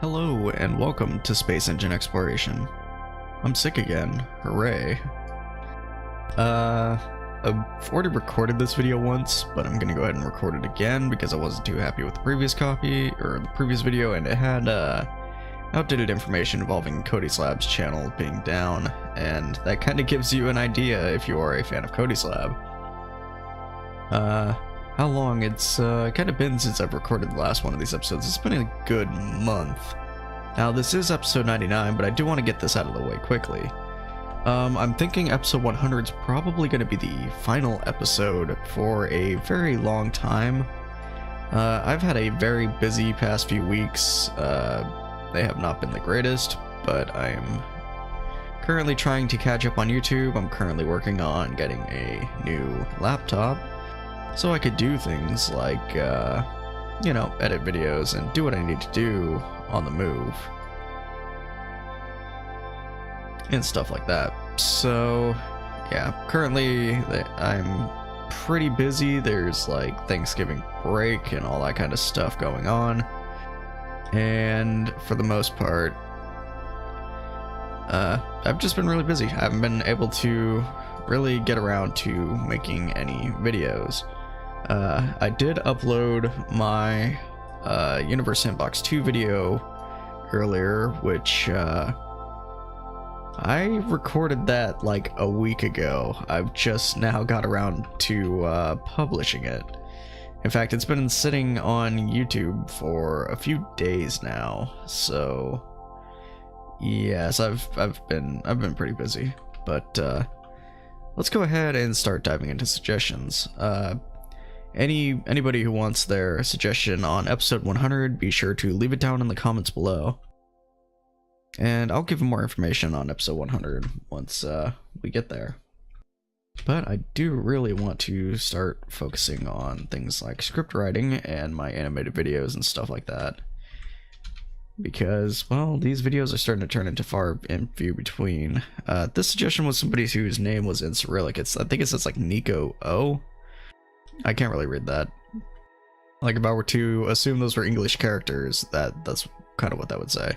Hello and welcome to SpaceEngine Exploration. I'm sick again, hooray. I've already recorded this video once, but I'm gonna go ahead and record it again because I wasn't too happy with the previous copy, or the previous video, and it had outdated information involving Cody's Lab's channel being down, and that kind of gives you an idea if you are a fan of Cody's Lab. How long it's kind of been since I've recorded the last one of these episodes. It's been a good month. Now this is episode 99, but I do want to get this out of the way quickly. I'm thinking episode 100 is probably going to be the final episode for a very long time. I've had a very busy past few weeks. They have not been the greatest, but I'm currently trying to catch up on YouTube. I'm currently working on getting a new laptop, so I could do things like, you know, edit videos and do what I need to do on the move. And stuff like that. So, yeah, currently I'm pretty busy. There's like Thanksgiving break and all that kind of stuff going on. And for the most part, I've just been really busy. I haven't been able to really get around to making any videos. I did upload my Universe Sandbox 2 video earlier, which I recorded that like a week ago. I've just now got around to publishing it. In fact, it's been sitting on YouTube for a few days now. So yes, I've been pretty busy. But let's go ahead and start diving into suggestions. Anybody who wants their suggestion on episode 100, be sure to leave it down in the comments below. And I'll give them more information on episode 100 once we get there. But I do really want to start focusing on things like script writing and my animated videos and stuff like that. Because, well, these videos are starting to turn into far and few between. This suggestion was somebody whose name was in Cyrillic. I think it says like Nico O. I can't really read that. Like, if I were to assume those were English characters, that's kind of what that would say.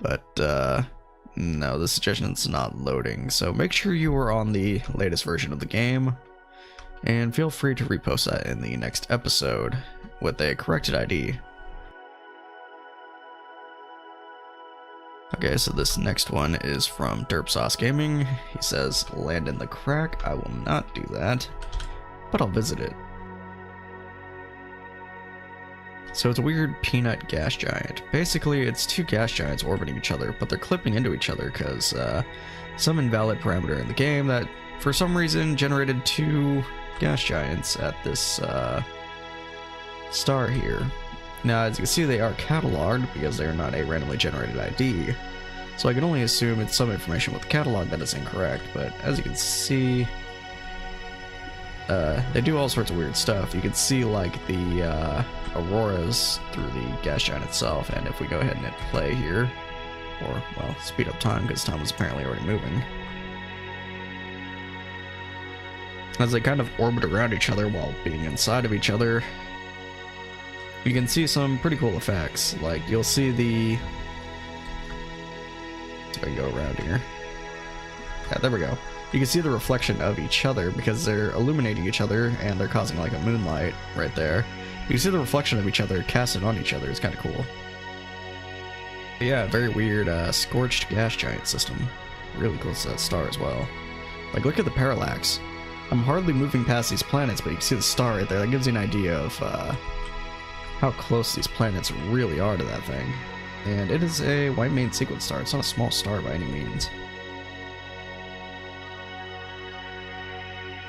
But no, the suggestion's not loading, so make sure you are on the latest version of the game, and feel free to repost that in the next episode with a corrected ID. Okay, so this next one is from Derp Sauce Gaming. He says, "Land in the crack." I will not do that, but I'll visit it. So it's a weird peanut gas giant. Basically, it's two gas giants orbiting each other, but they're clipping into each other because some invalid parameter in the game that, for some reason, generated two gas giants at this star here. Now, as you can see, they are cataloged because they're not a randomly generated ID. So I can only assume it's some information with the catalog that is incorrect, but as you can see, they do all sorts of weird stuff. You can see like the auroras through the gas giant itself, and if we go ahead and hit play here, or, well, speed up time because time was apparently already moving, as they kind of orbit around each other while being inside of each other, you can see some pretty cool effects. Like, you'll see the, if I can go around here, yeah, there we go. You can see the reflection of each other because they're illuminating each other and they're causing like a moonlight right there. You can see the reflection of each other casted on each other. It's kind of cool. Yeah, very weird scorched gas giant system. Really close to that star as well. Like, look at the parallax. I'm hardly moving past these planets, but you can see the star right there. That gives you an idea of how close these planets really are to that thing. And it is a white main sequence star. It's not a small star by any means.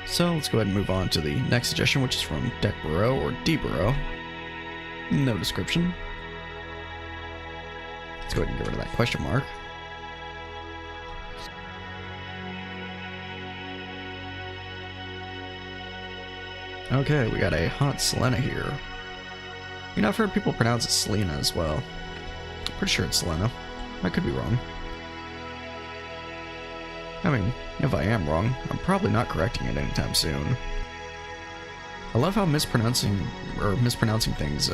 So let's go ahead and move on to the next suggestion, which is from Deck Burrow, or D Burrow. No description. Let's go ahead and get rid of that question mark. Okay, we got a hot Selena here. You know, I've heard people pronounce it Selena as well. Pretty sure it's Selena. I could be wrong. I mean, if I am wrong, I'm probably not correcting it anytime soon. I love how mispronouncing things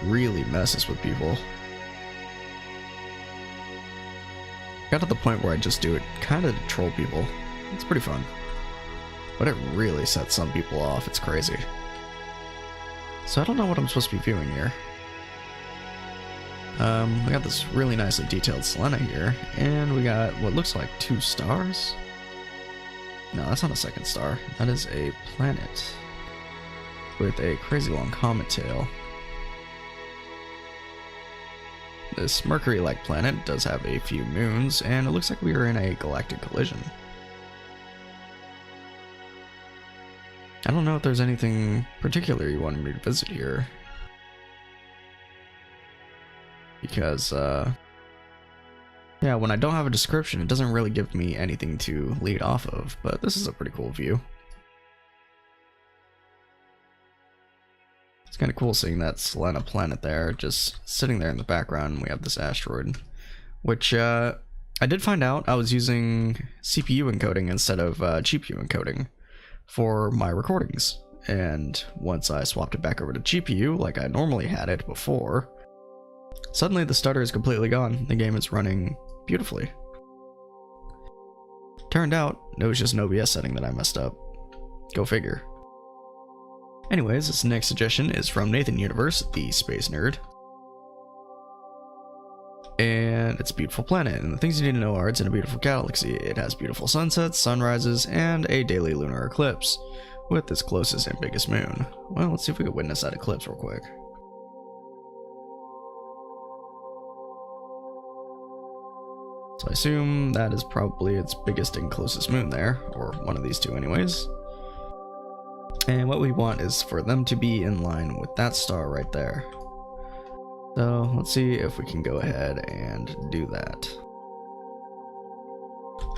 really messes with people. Got to the point where I just do it kind of to troll people. It's pretty fun. But it really sets some people off, it's crazy. So I don't know what I'm supposed to be viewing here. We got this really nicely detailed Selena here, and we got what looks like 2 stars. No, that's not a second star. That is a planet with a crazy long comet tail. This mercury-like planet does have a few moons, and it looks like we are in a galactic collision. I don't know if there's anything particular you wanted me to visit here. Because, yeah, when I don't have a description, it doesn't really give me anything to lead off of, but this is a pretty cool view. It's kind of cool seeing that Selena planet there, just sitting there in the background. We have this asteroid, which, I did find out I was using CPU encoding instead of GPU encoding for my recordings. And once I swapped it back over to GPU, like I normally had it before, suddenly the stutter is completely gone. The game is running beautifully. Turned out, it was just an OBS setting that I messed up. Go figure. Anyways, this next suggestion is from Nathan Universe, the space nerd. And it's a beautiful planet, and the things you need to know are it's in a beautiful galaxy. It has beautiful sunsets, sunrises, and a daily lunar eclipse, with its closest and biggest moon. Well, let's see if we can witness that eclipse real quick. So I assume that is probably its biggest and closest moon there, or one of these two anyways. And what we want is for them to be in line with that star right there. So let's see if we can go ahead and do that.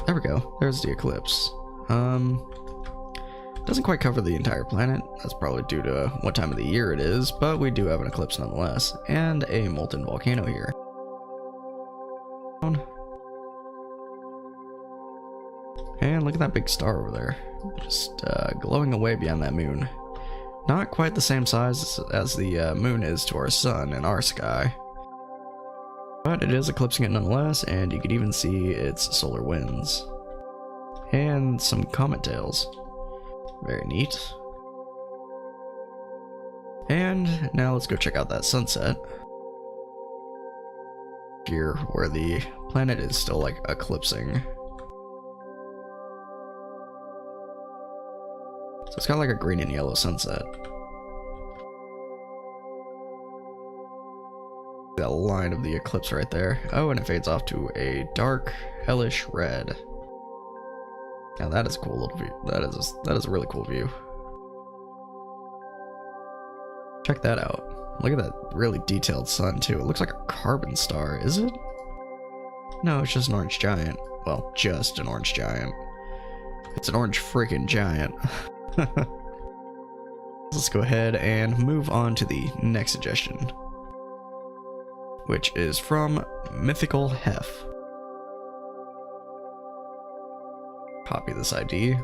There we go, there's the eclipse. Doesn't quite cover the entire planet, that's probably due to what time of the year it is, but we do have an eclipse nonetheless, and a molten volcano here. And look at that big star over there, just glowing away beyond that moon. Not quite the same size as the moon is to our sun in our sky, but it is eclipsing it nonetheless, and you can even see its solar winds. And some comet tails. Very neat. And now let's go check out that sunset. Here, where the planet is still like eclipsing. So it's got like a green and yellow sunset. That line of the eclipse right there. Oh, and it fades off to a dark, hellish red. Now that is a cool little view. That is a really cool view. Check that out. Look at that really detailed sun too. It looks like a carbon star, is it? No, it's just an orange giant. Well, just an orange giant. It's an orange freaking giant. Let's go ahead and move on to the next suggestion, which is from Mythical Hef. Copy this ID.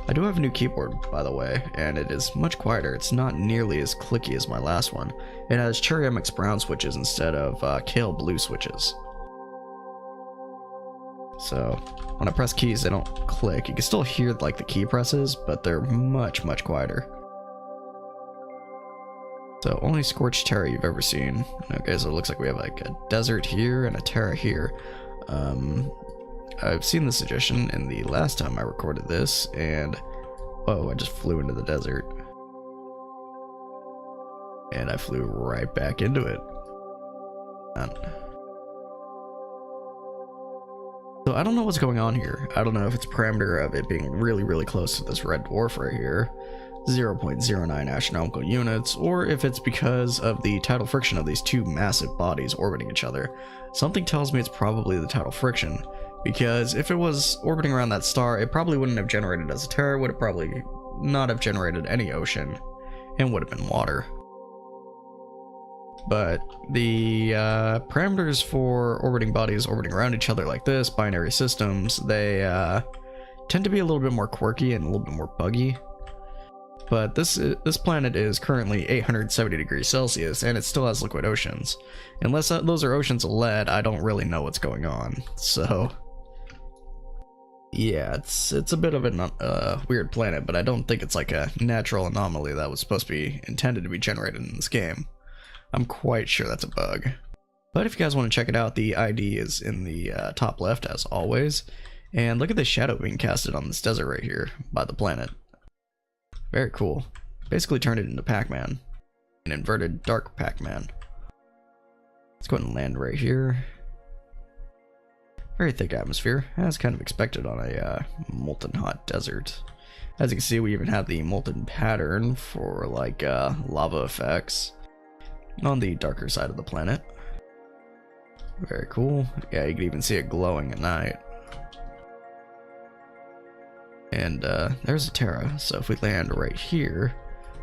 I do have a new keyboard, by the way, and it is much quieter. It's not nearly as clicky as my last one. It has Cherry MX brown switches instead of Kale blue switches. So when I press keys, they don't click. You can still hear like the key presses, but they're much quieter. So only scorched Terra you've ever seen. Okay, so it looks like we have like a desert here and a Terra here. I've seen the suggestion in the last time I recorded this, and oh, I just flew into the desert. And I flew right back into it. So I don't know what's going on here. I don't know if it's a parameter of it being really close to this red dwarf right here, 0.09 astronomical units, or if it's because of the tidal friction of these two massive bodies orbiting each other. Something tells me it's probably the tidal friction, because if it was orbiting around that star, it probably wouldn't have generated as a Terra, would have probably not have generated any ocean, and would have been water. But the parameters for orbiting bodies orbiting around each other like this, binary systems, they tend to be a little bit more quirky and a little bit more buggy. But this planet is currently 870 degrees Celsius, and it still has liquid oceans. Unless those are oceans of lead, I don't really know what's going on. So, yeah, it's a bit of a weird planet, but I don't think it's like a natural anomaly that was supposed to be intended to be generated in this game. I'm quite sure that's a bug. But if you guys want to check it out, the ID is in the top left, as always. And look at the shadow being casted on this desert right here by the planet. Very cool. Basically turned it into Pac-Man. An inverted dark Pac-Man. Let's go ahead and land right here. Very thick atmosphere, as kind of expected on a molten hot desert. As you can see, we even have the molten pattern for like lava effects on the darker side of the planet. Very cool. Yeah, you can even see it glowing at night. And there's a Terra, so if we land right here,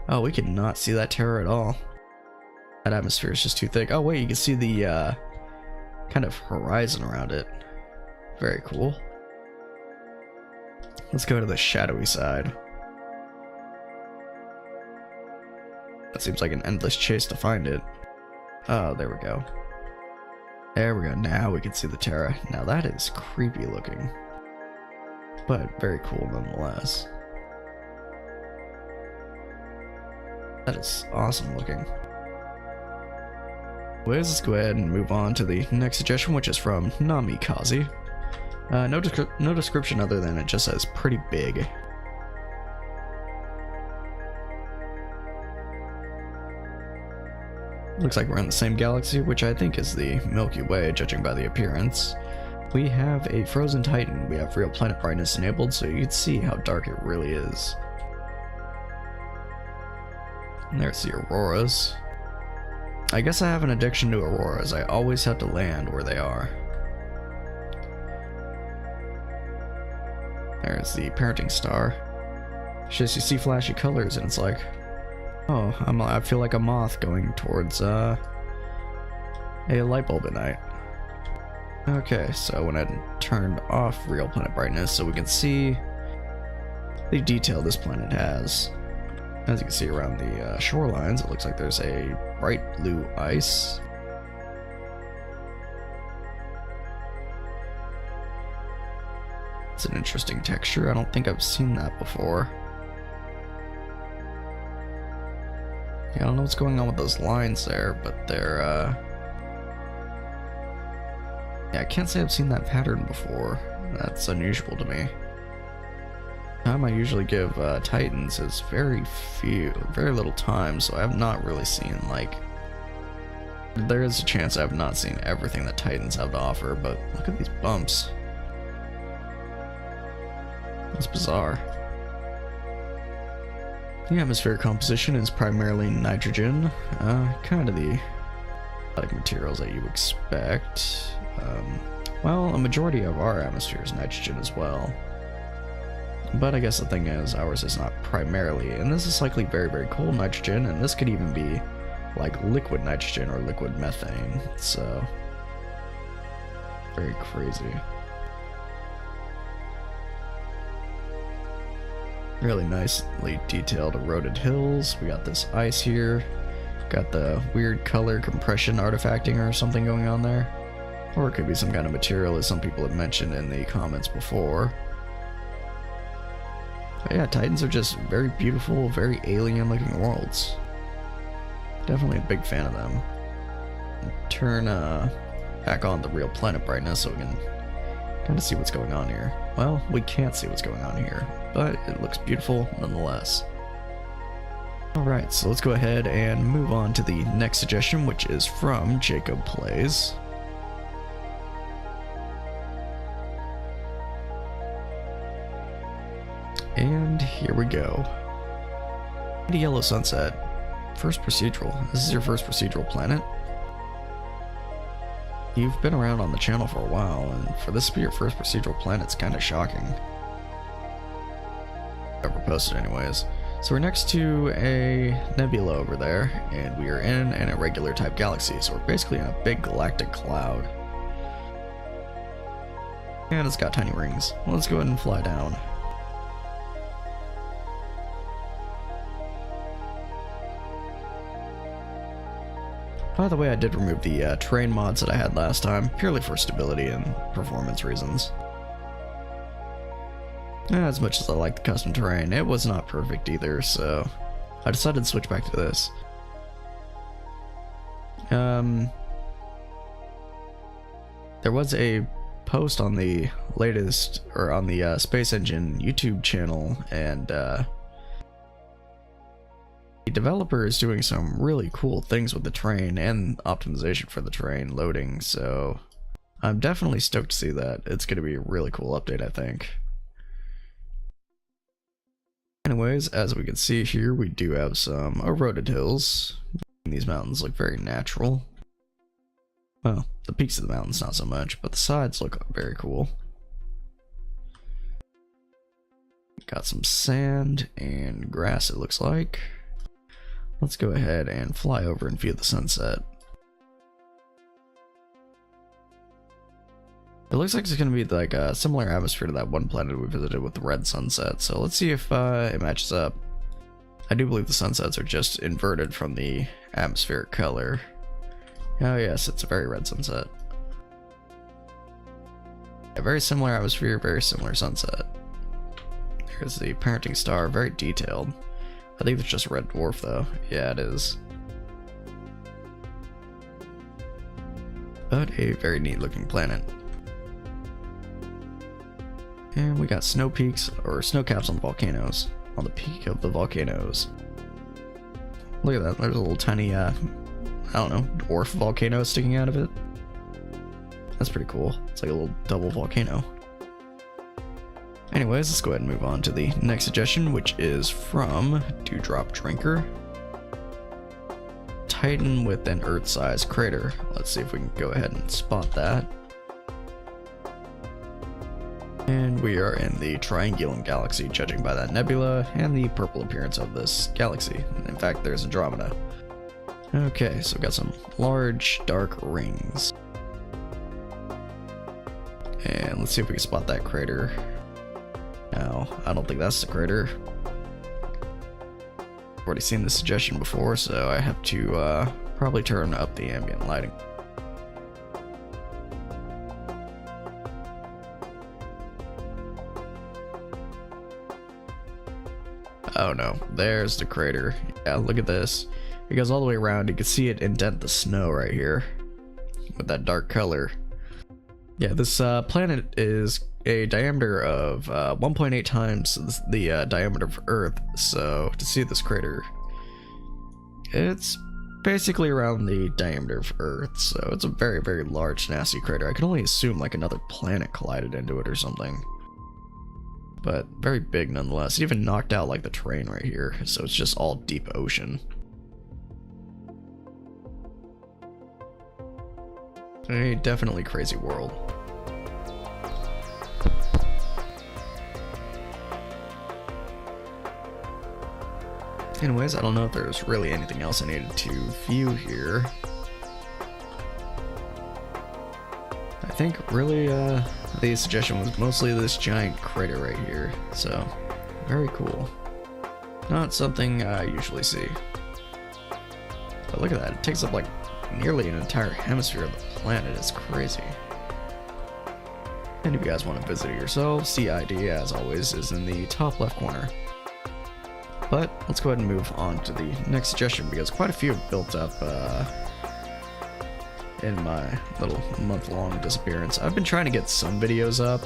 oh, we cannot see that Terra at all. That atmosphere is just too thick. Oh wait, you can see the kind of horizon around it. Very cool. Let's go to the shadowy side. That seems like an endless chase to find it. Oh, there we go. There we go, now we can see the Terra. Now that is creepy looking, but very cool nonetheless. That is awesome looking. Let's go ahead and move on to the next suggestion, which is from Namikaze. No description other than it just says pretty big. Looks like we're in the same galaxy, which I think is the Milky Way, judging by the appearance. We have a frozen titan. We have real planet brightness enabled, so you can see how dark it really is. And there's the auroras. I guess I have an addiction to auroras. I always have to land where they are. There's the parenting star. It's just you see flashy colors and it's like, oh, I feel like a moth going towards a light bulb at night. Okay, so I went ahead and turned off real planet brightness so we can see the detail this planet has. As you can see around the shorelines, it looks like there's a bright blue ice. It's an interesting texture. I don't think I've seen that before. Yeah, I don't know what's going on with those lines there, but they're, yeah, I can't say I've seen that pattern before. That's unusual to me. The time I usually give Titans is very little time, so I have not really seen, like, there is a chance I have not seen everything that Titans have to offer, but look at these bumps. It's bizarre. The atmospheric composition is primarily nitrogen, kind of the materials that you expect. Well, a majority of our atmosphere is nitrogen as well. But I guess the thing is, ours is not primarily, and this is likely very, very cold nitrogen, and this could even be like liquid nitrogen or liquid methane, so very crazy. Really nicely detailed eroded hills. We got this ice here. Got the weird color compression artifacting or something going on there. Or it could be some kind of material, as some people have mentioned in the comments before. But yeah, Titans are just very beautiful, very alien looking worlds. Definitely a big fan of them. Turn back on the real planet brightness so we can kind of see what's going on here. Well, we can't see what's going on here, but it looks beautiful nonetheless. Alright, so let's go ahead and move on to the next suggestion, which is from Jacob Plays. And here we go. The yellow sunset. First procedural. This is your first procedural planet. You've been around on the channel for a while, and for this to be your first procedural planet, it's kind of shocking. Ever posted anyways. So we're next to a nebula over there, and we are in an irregular type galaxy, so we're basically in a big galactic cloud. And it's got tiny rings. Well, let's go ahead and fly down. By the way, I did remove the terrain mods that I had last time, purely for stability and performance reasons. As much as I like the custom terrain, it was not perfect either, so I decided to switch back to this. There was a post on the latest, or on the SpaceEngine YouTube channel, and the developer is doing some really cool things with the terrain and optimization for the terrain loading, so I'm definitely stoked to see that. It's going to be a really cool update, I think. Anyways, as we can see here, we do have some eroded hills. These mountains look very natural. Well, the peaks of the mountains not so much, but the sides look very cool. Got some sand and grass, it looks like. Let's go ahead and fly over and view the sunset. It looks like it's going to be like a similar atmosphere to that one planet we visited with the red sunset, so let's see if it matches up. I do believe the sunsets are just inverted from the atmospheric color. Oh yes, it's a very red sunset. A very similar atmosphere, very similar sunset. There's the parenting star, very detailed. I think it's just a red dwarf though. Yeah, it is. But a very neat looking planet. And we got snow peaks, or snow caps on the volcanoes. On the peak of the volcanoes. Look at that, there's a little tiny, I don't know, dwarf volcano sticking out of it. That's pretty cool. It's like a little double volcano. Anyways, let's go ahead and move on to the next suggestion, which is from Dewdrop Drinker. Titan with an Earth-sized crater. Let's see if we can go ahead and spot that. And we are in the Triangulum Galaxy, judging by that nebula and the purple appearance of this galaxy. In fact, there's Andromeda. Okay, so we've got some large, dark rings. And let's see if we can spot that crater. No, I don't think that's the crater. I've already seen this suggestion before, so I have to probably turn up the ambient lighting. Oh no, there's the crater. Yeah, look at this. It goes all the way around. You can see it indent the snow right here with that dark color. Yeah, this planet is a diameter of 1.8 times the diameter of Earth, so to see this crater, it's basically around the diameter of Earth, so it's a very, very large, nasty crater. I can only assume like another planet collided into it or something. But very big nonetheless. It even knocked out like the terrain right here, so it's just all deep ocean. A definitely crazy world. Anyways, I don't know if there's really anything else I needed to view here. I think really the suggestion was mostly this giant crater right here, so very cool. Not something I usually see. But look at that, it takes up like nearly an entire hemisphere of the planet. It's crazy. And if you guys want to visit it yourselves, CID as always is in the top left corner. But let's go ahead and move on to the next suggestion, because quite a few have built up in my little month-long disappearance. I've been trying to get some videos up.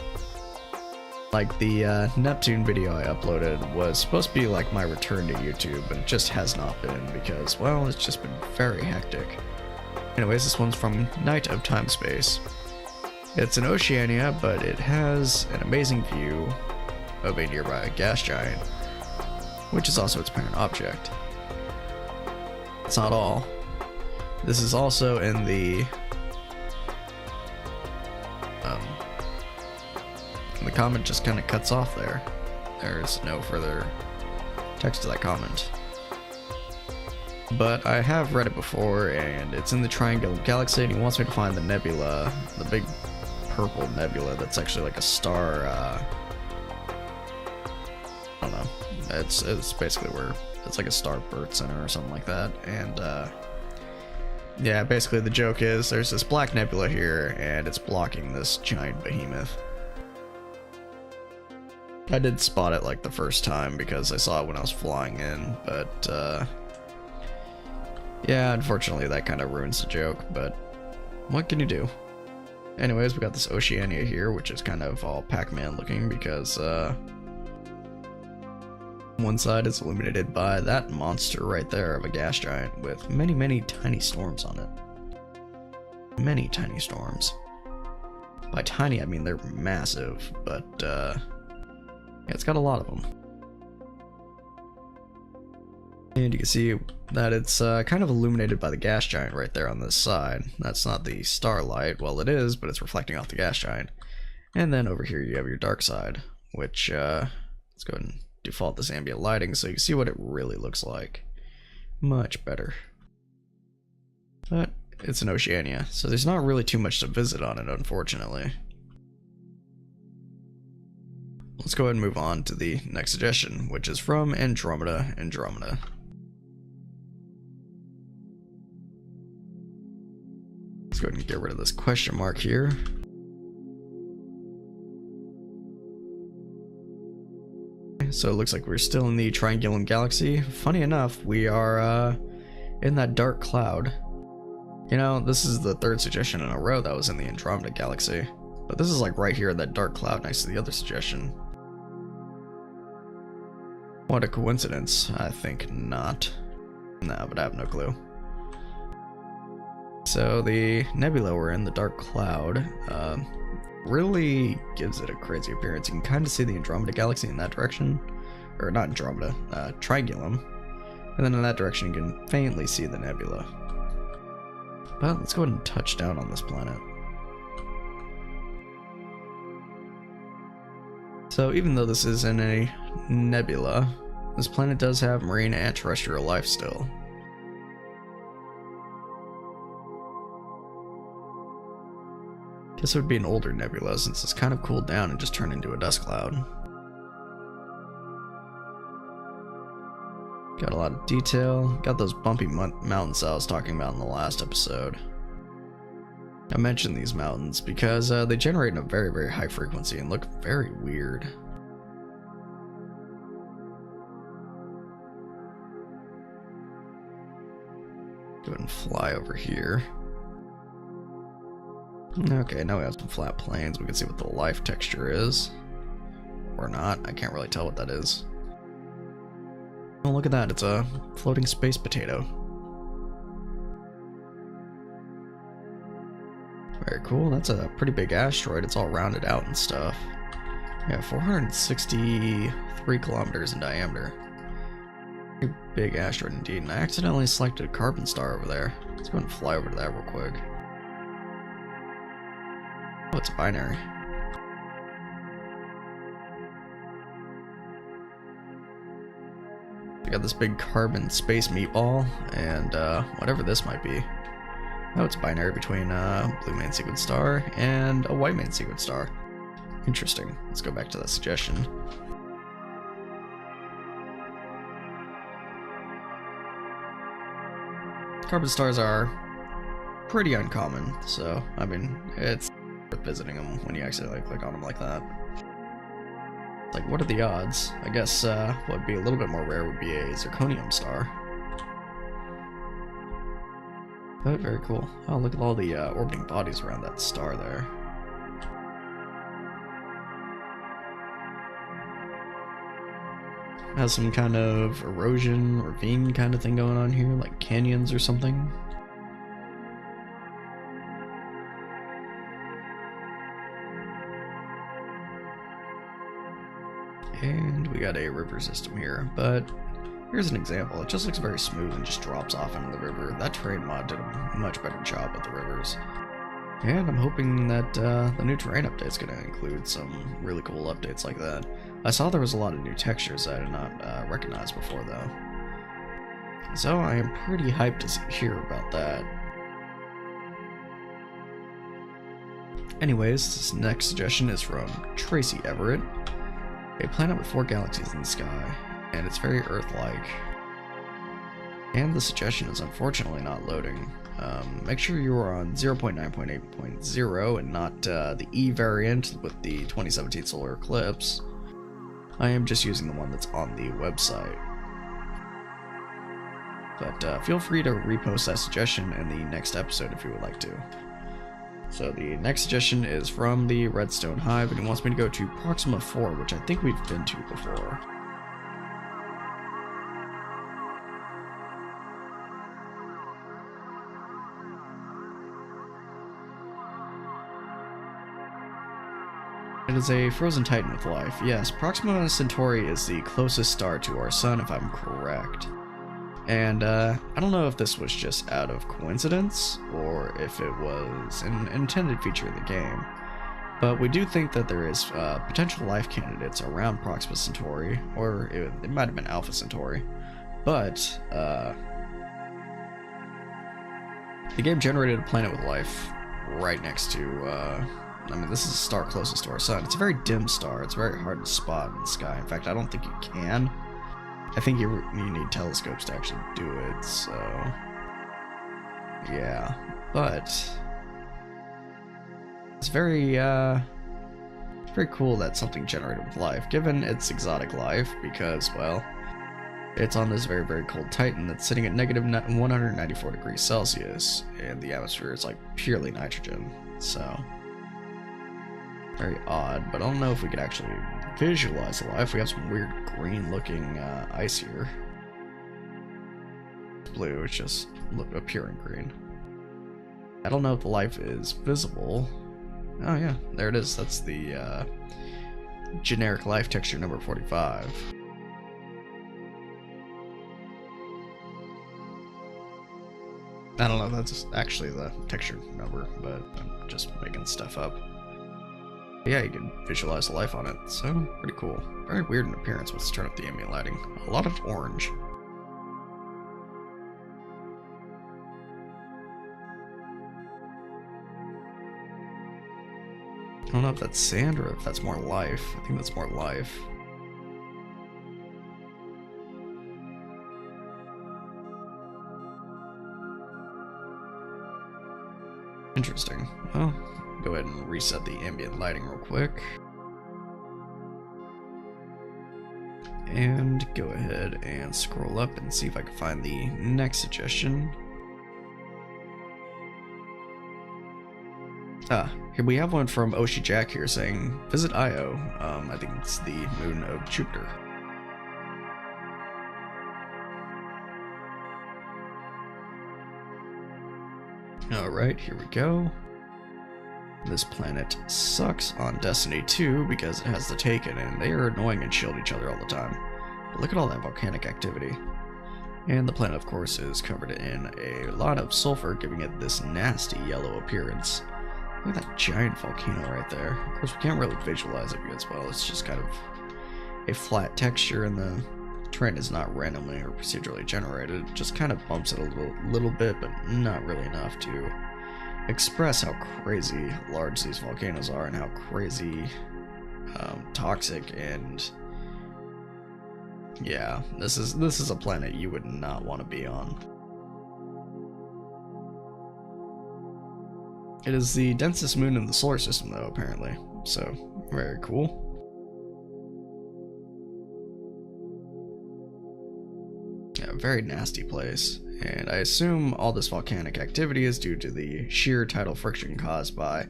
Like the Neptune video I uploaded was supposed to be like my return to YouTube, but it just has not been because, well, it's just been very hectic. Anyways, this one's from Night of Time Space. It's in Oceania, but it has an amazing view of a nearby gas giant, which is also its parent object. It's not all. This is also in the comment just kind of cuts off there. There's no further text to that comment. But I have read it before, and it's in the Triangular Galaxy, and he wants me to find the nebula, the big purple nebula that's actually like a star, I don't know. It's basically where it's like a star birth center or something like that, and yeah, basically the joke is there's this black nebula here, and it's blocking this giant behemoth. I did spot it like the first time because I saw it when I was flying in, but yeah, unfortunately that kind of ruins the joke, but what can you do? Anyways, we got this Oceania here, which is kind of all Pac-Man looking because one side is illuminated by that monster right there of a gas giant with many, many tiny storms on it. Many tiny storms. By tiny, I mean they're massive, but yeah, it's got a lot of them. And you can see that it's kind of illuminated by the gas giant right there on this side. That's not the starlight. Well, it is, but it's reflecting off the gas giant. And then over here you have your dark side, which, let's go ahead and default this ambient lighting so you can see what it really looks like. Much better. But it's an Oceania, so there's not really too much to visit on it, unfortunately. Let's go ahead and move on to the next suggestion, which is from Andromeda. Let's go ahead and get rid of this question mark here. So it looks like we're still in the Triangulum Galaxy. Funny enough, we are in that dark cloud. You know, this is the third suggestion in a row that was in the Andromeda Galaxy. But this is like right here in that dark cloud next to the other suggestion. What a coincidence. I think not. No, but I have no clue. So the nebula we're in, the dark cloud, really gives it a crazy appearance. You can kind of see the Andromeda Galaxy in that direction. Or not Andromeda, Triangulum. And then in that direction you can faintly see the nebula. But let's go ahead and touch down on this planet. So even though this is in a nebula, this planet does have marine and terrestrial life still. Guess it would be an older nebula since it's kind of cooled down and just turned into a dust cloud. Got a lot of detail. Got those bumpy mountains I was talking about in the last episode. I mentioned these mountains because they generate in a very, very high frequency and look very weird. Go ahead and fly over here. Okay, now we have some flat plains. We can see what the life texture is. Or not. I can't really tell what that is. Oh, look at that. It's a floating space potato. Very cool. That's a pretty big asteroid. It's all rounded out and stuff. Yeah, 463 kilometers in diameter. Pretty big asteroid indeed. And I accidentally selected a carbon star over there. Let's go ahead and fly over to that real quick. Oh, it's a binary. We got this big carbon space meatball, and whatever this might be. Oh, it's binary between a blue main sequence star and a white main sequence star. Interesting. Let's go back to that suggestion. Carbon stars are pretty uncommon, so I mean, it's worth visiting them when you accidentally click on them like that. Like, what are the odds? I guess what would be a little bit more rare would be a zirconium star. But very cool. Oh, look at all the orbiting bodies around that star there. Has some kind of erosion, ravine kind of thing going on here, like canyons or something. And we got a river system here, but here's an example. It just looks very smooth and just drops off into the river. That terrain mod did a much better job with the rivers. And I'm hoping that the new terrain update is going to include some really cool updates like that. I saw there was a lot of new textures that I did not recognize before, though. So I am pretty hyped to hear about that. Anyways, this next suggestion is from Tracy Everett. A planet with 4 galaxies in the sky, and it's very Earth-like. And the suggestion is unfortunately not loading. Make sure you are on 0.9.8.0 and not the E variant with the 2017 solar eclipse. I am just using the one that's on the website. But feel free to repost that suggestion in the next episode if you would like to. So the next suggestion is from the Redstone Hive, and he wants me to go to Proxima 4, which I think we've been to before. It is a frozen titan with life. Yes, Proxima Centauri is the closest star to our sun, if I'm correct. And I don't know if this was just out of coincidence, or if it was an intended feature of the game. But we do think that there is potential life candidates around Proxima Centauri, or it might have been Alpha Centauri. But the game generated a planet with life right next to I mean, this is a star closest to our sun. It's a very dim star. It's very hard to spot in the sky. In fact, I don't think you can. I think you need telescopes to actually do it, so... yeah. But... it's very cool that something generated with life, given its exotic life, because, well... it's on this very, very cold Titan that's sitting at negative 194 degrees Celsius, and the atmosphere is, like, purely nitrogen, so... very odd, but I don't know if we could actually visualize the life. We have some weird green looking ice here. It's blue, it's just appearing green. I don't know if the life is visible. Oh yeah, there it is. That's the generic life texture number 45. I don't know if that's actually the texture number, but I'm just making stuff up. Yeah, you can visualize the life on it, so pretty cool. Very weird in appearance. Let's turn up the ambient lighting. A lot of orange. I don't know if that's sand or if that's more life. I think that's more life. Interesting. Well, go ahead and reset the ambient lighting real quick. And go ahead and scroll up and see if I can find the next suggestion. Here we have one from Oshi Jack here saying, visit Io. I think it's the moon of Jupiter. Alright, here we go. This planet sucks on Destiny 2 because it has the Taken, and they are annoying and shield each other all the time. But look at all that volcanic activity. And the planet, of course, is covered in a lot of sulfur, giving it this nasty yellow appearance. Look at that giant volcano right there. Of course, we can't really visualize it as well. It's just kind of a flat texture, and the terrain is not randomly or procedurally generated. It just kind of bumps it a little bit, but not really enough to express how crazy large these volcanoes are and how crazy toxic. And yeah, this is a planet you would not want to be on. It is the densest moon in the solar system, though, apparently, so very cool. Yeah, very nasty place, and I assume all this volcanic activity is due to the sheer tidal friction caused by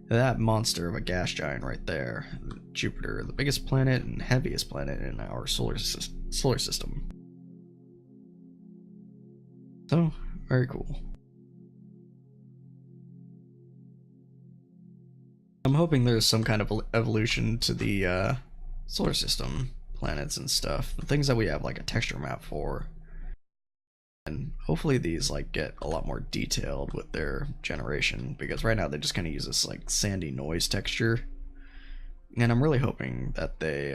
that monster of a gas giant right there, Jupiter, the biggest planet and heaviest planet in our solar system. So, very cool. I'm hoping there's some kind of evolution to the solar system planets and stuff, the things that we have like a texture map for, and hopefully these like get a lot more detailed with their generation, because right now they just kind of use this like sandy noise texture, and I'm really hoping that they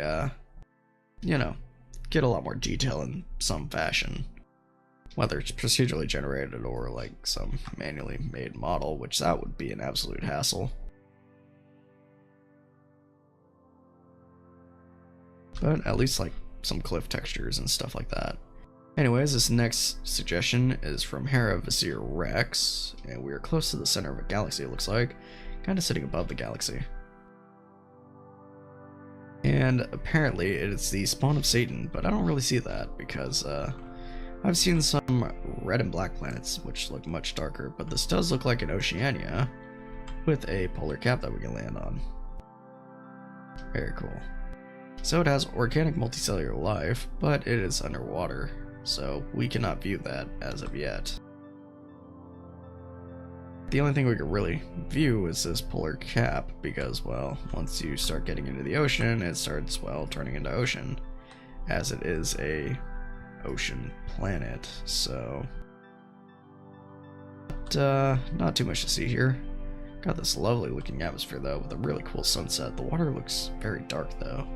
you know, get a lot more detail in some fashion, whether it's procedurally generated or like some manually made model, which that would be an absolute hassle. But at least like some cliff textures and stuff like that. Anyways, this next suggestion is from Hera Vizier Rex, and we are close to the center of a galaxy, it looks like, kind of sitting above the galaxy. And apparently it is the spawn of Satan, but I don't really see that because I've seen some red and black planets which look much darker, but this does look like an Oceania with a polar cap that we can land on. Very cool. So it has organic multicellular life, but it is underwater, so we cannot view that as of yet. The only thing we could really view is this polar cap because, well, once you start getting into the ocean, it starts, well, turning into ocean, as it is a ocean planet, so... But, not too much to see here. Got this lovely looking atmosphere though, with a really cool sunset. The water looks very dark though.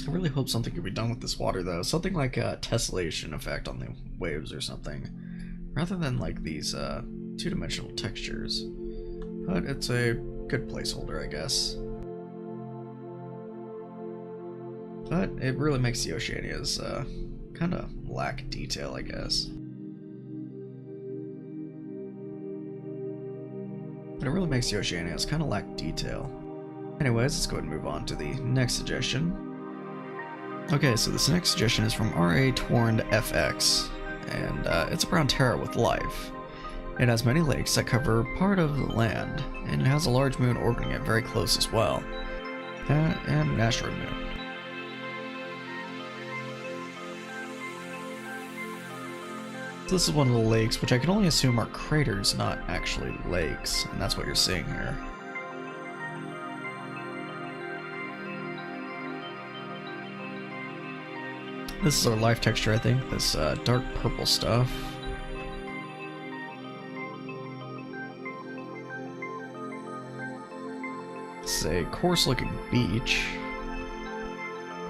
I really hope something could be done with this water though, something like a tessellation effect on the waves or something, rather than like these two-dimensional textures. But it's a good placeholder, I guess. But it really makes the Oceanias kind of lack detail, I guess. But it really makes the Oceanias kind of lack detail. Anyways, let's go ahead and move on to the next suggestion. Okay, so this next suggestion is from R.A. Torrend FX, and it's around Terra with life. It has many lakes that cover part of the land, and it has a large moon orbiting it very close as well, and an asteroid moon. So this is one of the lakes, which I can only assume are craters, not actually lakes, and that's what you're seeing here. This is our life texture, I think, this dark purple stuff. This is a coarse looking beach.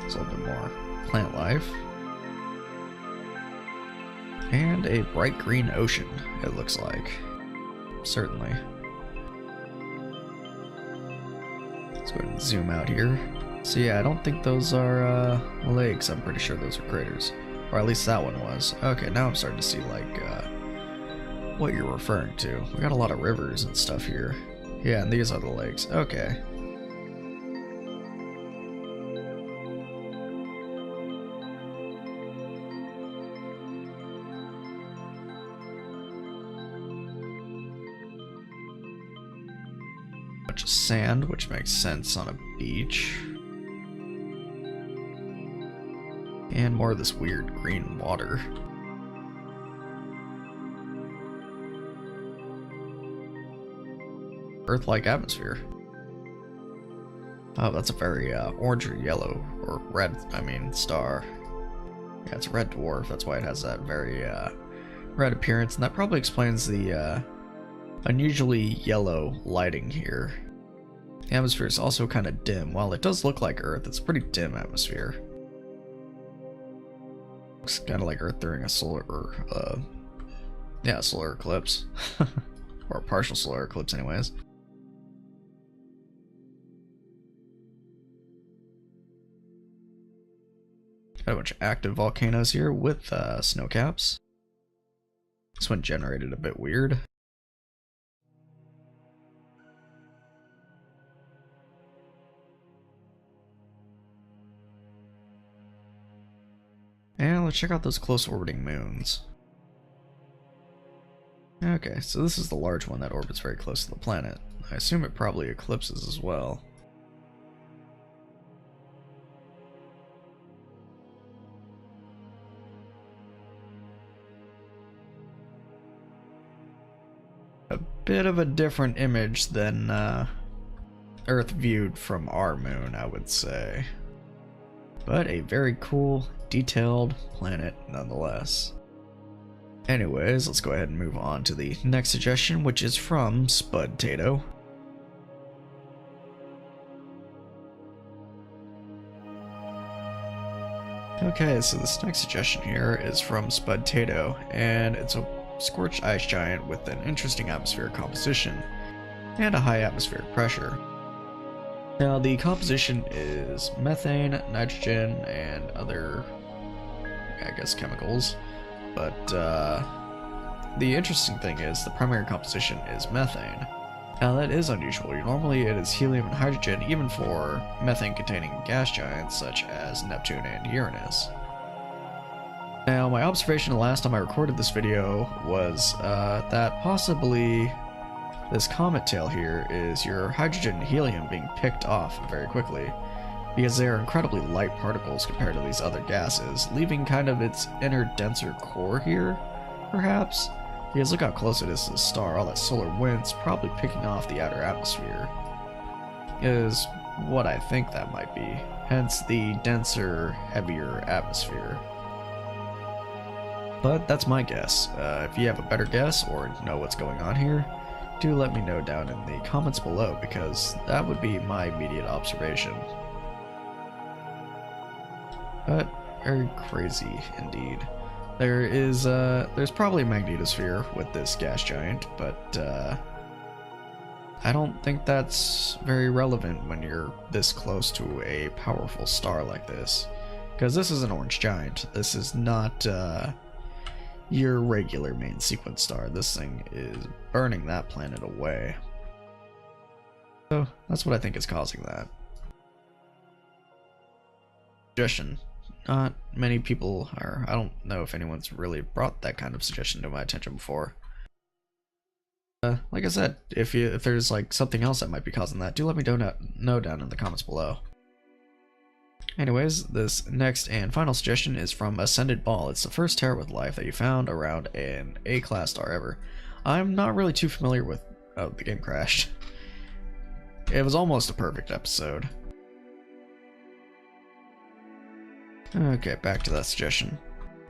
There's a little bit more plant life. And a bright green ocean, it looks like. Certainly. Let's go ahead and zoom out here. So yeah, I don't think those are lakes. I'm pretty sure those are craters. Or at least that one was. Okay, now I'm starting to see like what you're referring to. We got a lot of rivers and stuff here. Yeah, and these are the lakes. Okay. Bunch of sand, which makes sense on a beach. And more of this weird green water. Earth-like atmosphere. Oh, that's a very orange or yellow, or red, I mean, star. Yeah, it's a red dwarf, that's why it has that very red appearance, and that probably explains the unusually yellow lighting here. The atmosphere is also kind of dim. While it does look like Earth, it's a pretty dim atmosphere. Looks kind of like Earth during a solar eclipse. Or a partial solar eclipse anyways. Got a bunch of active volcanoes here with snow caps. This one generated a bit weird. And let's check out those close orbiting moons. Okay, so this is the large one that orbits very close to the planet. I assume it probably eclipses as well. A bit of a different image than Earth viewed from our moon, I would say. But a very cool, detailed planet nonetheless. Anyways, let's go ahead and move on to the next suggestion, which is from Spudtato. Okay, so this next suggestion here is from Spudtato, and it's a scorched ice giant with an interesting atmospheric composition and a high atmospheric pressure. Now the composition is methane, nitrogen, and other, I guess, chemicals. But the interesting thing is the primary composition is methane. Now that is unusual. Normally it is helium and hydrogen, even for methane-containing gas giants such as Neptune and Uranus. Now my observation the last time I recorded this video was that possibly this comet tail here is your hydrogen and helium being picked off very quickly, because they are incredibly light particles compared to these other gases, leaving kind of its inner denser core here, perhaps? Because look how close it is to the star. All that solar wind's probably picking off the outer atmosphere, is what I think that might be, hence the denser, heavier atmosphere. But that's my guess. If you have a better guess or know what's going on here, do let me know down in the comments below, because that would be my immediate observation. But very crazy indeed. There's probably a magnetosphere with this gas giant, but I don't think that's very relevant when you're this close to a powerful star like this, because this is an orange giant. This is not your regular main sequence star. This thing is burning that planet away. So that's what I think is causing that. Suggestion. Not many people are, I don't know if anyone's really brought that kind of suggestion to my attention before. Like I said, if there's like something else that might be causing that, do let me know down in the comments below. Anyways, this next and final suggestion is from Ascended Ball. It's the first Terra with life that you found around an A-class star ever. I'm not really too familiar with... Oh, the game crashed. It was almost a perfect episode. Okay, back to that suggestion.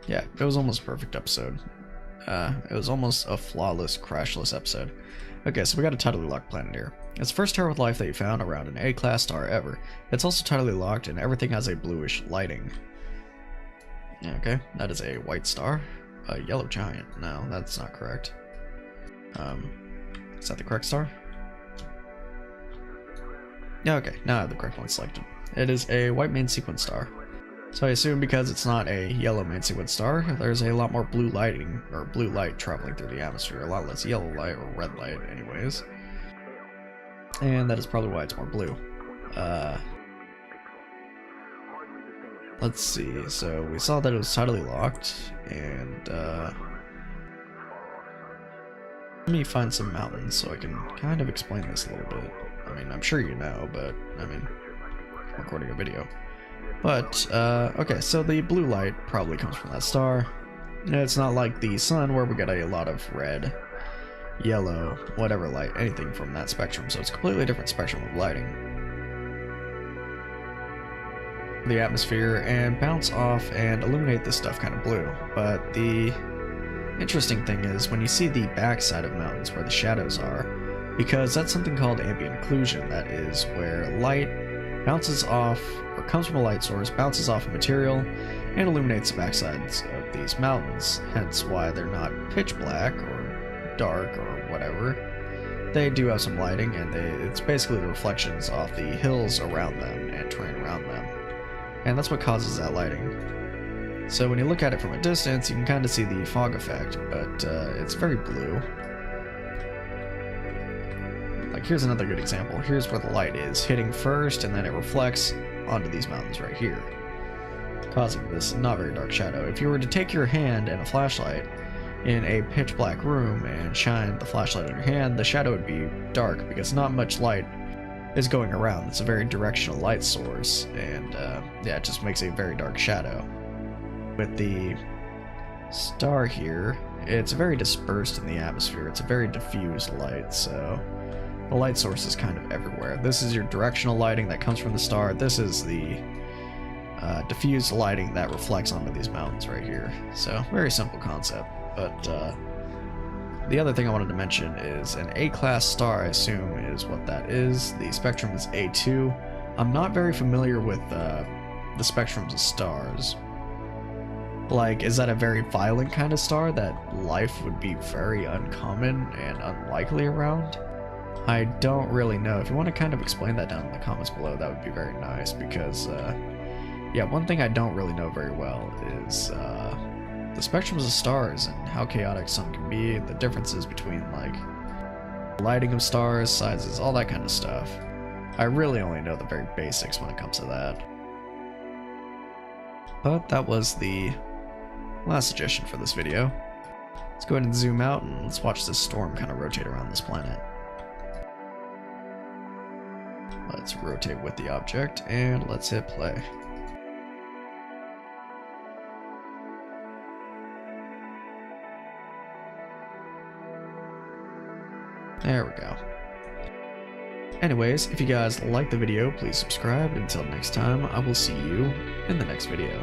Yeah, it was almost a perfect episode. It was almost a flawless, crashless episode. Okay, so we got a tidally locked planet here. It's the first Terra with life that you found around an A-class star ever. It's also tidally locked and everything has a bluish lighting. Okay, that is a white star. A yellow giant. No, that's not correct. Is that the correct star? Yeah, okay, now I have the correct one selected. It is a white main sequence star. So I assume because it's not a yellow main sequence star, there's a lot more blue lighting, or blue light traveling through the atmosphere, a lot less yellow light, or red light anyways. And that is probably why it's more blue. Let's see, so we saw that it was tidally locked, and let me find some mountains so I can kind of explain this a little bit. I mean, I'm sure you know, but, I mean, I'm recording a video. But, okay, so the blue light probably comes from that star. It's not like the sun where we get a lot of red, yellow, whatever light, anything from that spectrum, so it's a completely different spectrum of lighting. The atmosphere and bounce off and illuminate this stuff kind of blue, but the interesting thing is when you see the backside of mountains where the shadows are, because that's something called ambient occlusion, that is where light bounces off, or comes from a light source, bounces off a material, and illuminates the backsides of these mountains, hence why they're not pitch black, or dark, or whatever. They do have some lighting, and it's basically the reflections off the hills around them, and terrain around them. And that's what causes that lighting. So when you look at it from a distance, you can kind of see the fog effect, but it's very blue. Like, here's another good example. Here's where the light is hitting first, and then it reflects onto these mountains right here, causing this not very dark shadow. If you were to take your hand and a flashlight in a pitch black room and shine the flashlight on your hand, the shadow would be dark because not much light is going around. It's a very directional light source, and yeah, it just makes a very dark shadow. With the star here, it's very dispersed in the atmosphere. It's a very diffused light, so the light source is kind of everywhere. This is your directional lighting that comes from the star. This is the diffused lighting that reflects onto these mountains right here. So, very simple concept. But the other thing I wanted to mention is an A-class star, I assume, is what that is. The spectrum is A2. I'm not very familiar with the spectrums of stars. Like, is that a very violent kind of star that life would be very uncommon and unlikely around? I don't really know. If you want to kind of explain that down in the comments below, that would be very nice, because, yeah, one thing I don't really know very well is, the spectrums of stars and how chaotic some can be, the differences between, like, lighting of stars, sizes, all that kind of stuff. I really only know the very basics when it comes to that. But that was the last suggestion for this video. Let's go ahead and zoom out and let's watch this storm kind of rotate around this planet. Let's rotate with the object and let's hit play. There we go. Anyways, if you guys like the video, please subscribe. Until next time, I will see you in the next video.